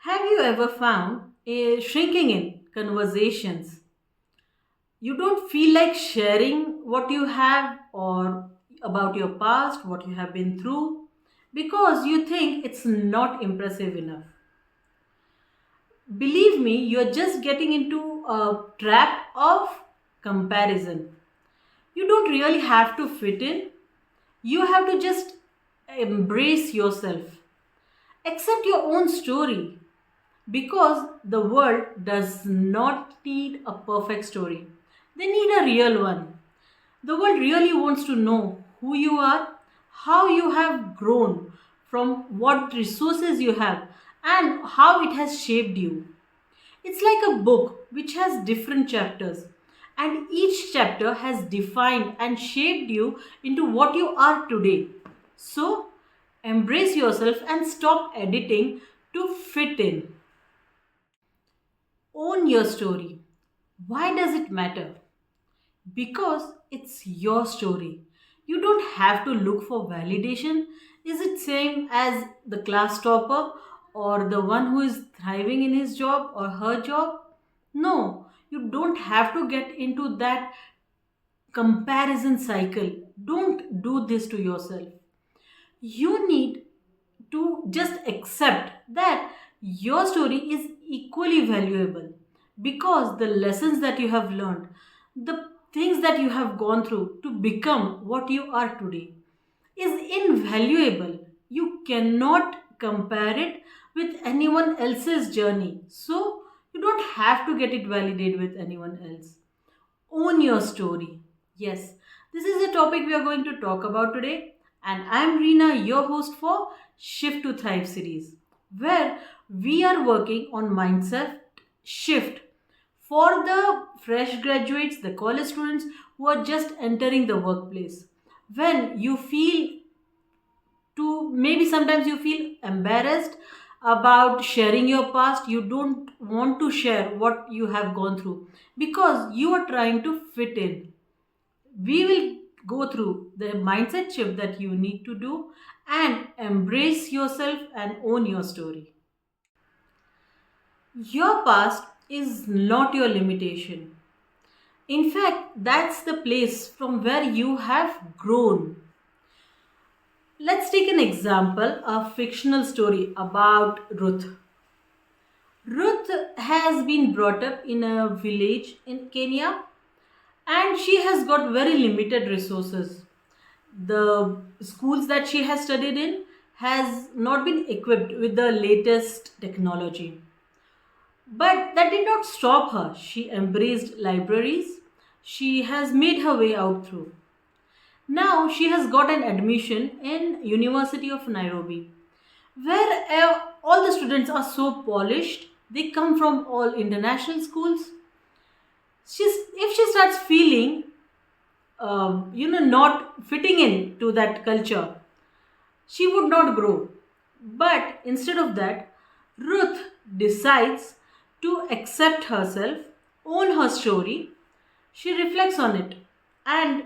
Have you ever found a shrinking in conversations? You don't feel like sharing what you have or about your past, what you have been through, because you think it's not impressive enough. Believe me, you're just getting into a trap of comparison. You don't really have to fit in, you have to just embrace yourself. Accept your own story. Because the world does not need a perfect story, they need a real one. The world really wants to know who you are, how you have grown, from what resources you have, and how it has shaped you. It's like a book which has different chapters, and each chapter has defined and shaped you into what you are today. So, embrace yourself and stop editing to fit in. Own your story. Why does it matter? Because it's your story. You don't have to look for validation. Is it same as the class topper or the one who is thriving in his job or her job? No, you don't have to get into that comparison cycle. Don't do this to yourself. You need to just accept that your story is equally valuable because the lessons that you have learned, the things that you have gone through to become what you are today, is invaluable. You cannot compare it with anyone else's journey. So you don't have to get it validated with anyone else. Own your story. Yes, this is a topic we are going to talk about today, and I'm Reena, your host for Shift to Thrive series, where we are working on mindset shift for the fresh graduates, the college students who are just entering the workplace. When you feel to maybe sometimes you feel embarrassed about sharing your past, you don't want to share what you have gone through because you are trying to fit in. We will go through the mindset shift that you need to do and embrace yourself and own your story. Your past is not your limitation. In fact, that's the place from where you have grown. Let's take an example, a fictional story about Ruth. Ruth has been brought up in a village in Kenya and she has got very limited resources. The schools that she has studied in has not been equipped with the latest technology. But that did not stop her. She embraced libraries. She has made her way out through. Now she has got an admission in University of Nairobi, where all the students are so polished. They come from all international schools. If she starts feeling, not fitting in to that culture, she would not grow. But instead of that, Ruth decides to accept herself, own her story. She reflects on it, and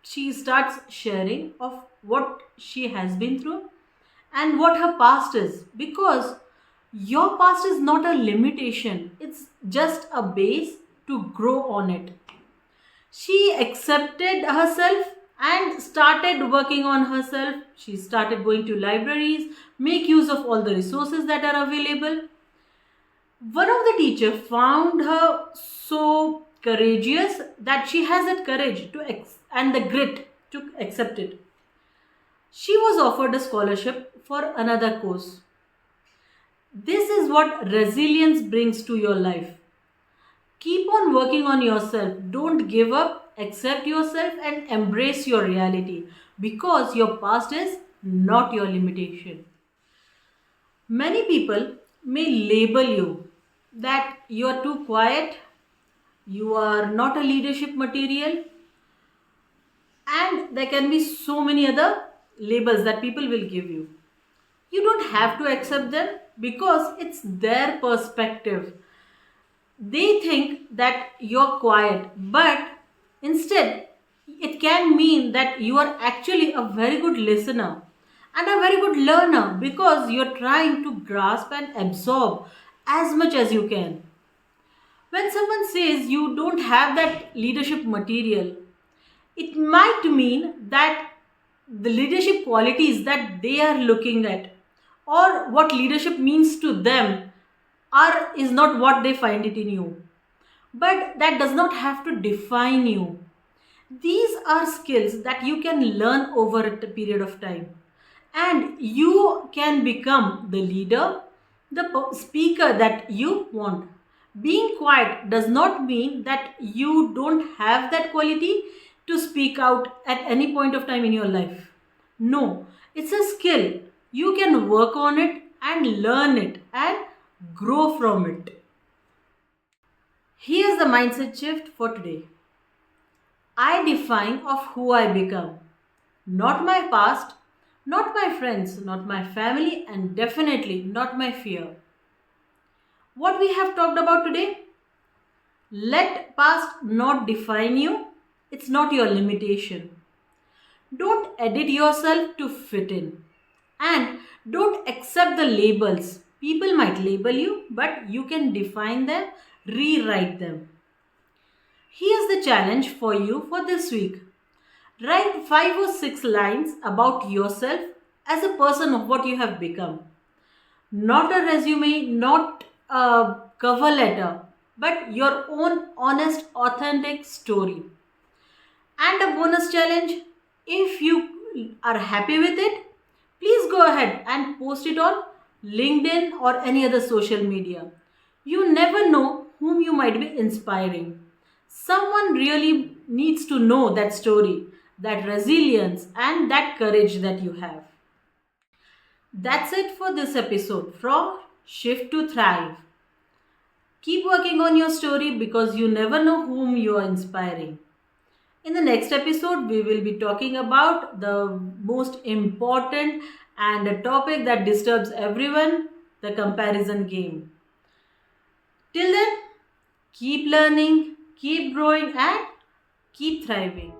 she starts sharing of what she has been through and what her past is, because your past is not a limitation, it's just a base to grow on it. She accepted herself and started working on herself. She started going to libraries, make use of all the resources that are available. One of the teacher found her so courageous that she has that courage to and the grit to accept it. She was offered a scholarship for another course. This is what resilience brings to your life. Keep on working on yourself. Don't give up. Accept yourself and embrace your reality because your past is not your limitation. Many people may label you that you are too quiet, you are not a leadership material, and there can be so many other labels that people will give you. You don't have to accept them because it's their perspective. They think that you're quiet, but instead, it can mean that you are actually a very good listener and a very good learner because you're trying to grasp and absorb as much as you can. When someone says you don't have that leadership material, it might mean that the leadership qualities that they are looking at or what leadership means to them are is not what they find it in you. But that does not have to define you. These are skills that you can learn over a period of time. And you can become the leader, the speaker that you want. Being quiet does not mean that you don't have that quality to speak out at any point of time in your life. No, it's a skill. You can work on it and learn it and grow from it. Here's the mindset shift for today. I define of who I become. Not my past, not my friends, not my family, and definitely not my fear. What we have talked about today? Let past not define you. It's not your limitation. Don't edit yourself to fit in. And don't accept the labels. People might label you, but you can define them, rewrite them. Here's the challenge for you for this week. Write 5 or 6 lines about yourself as a person of what you have become. Not a resume, not a cover letter, but your own honest, authentic story. And a bonus challenge, if you are happy with it, please go ahead and post it on LinkedIn or any other social media. You never know whom you might be inspiring. Someone really needs to know that story, that resilience, and that courage that you have. That's it for this episode from Shift to Thrive. Keep working on your story because you never know whom you are inspiring. In the next episode, we will be talking about the most important and a topic that disturbs everyone, the comparison game. Till then, keep learning, keep growing, and keep thriving.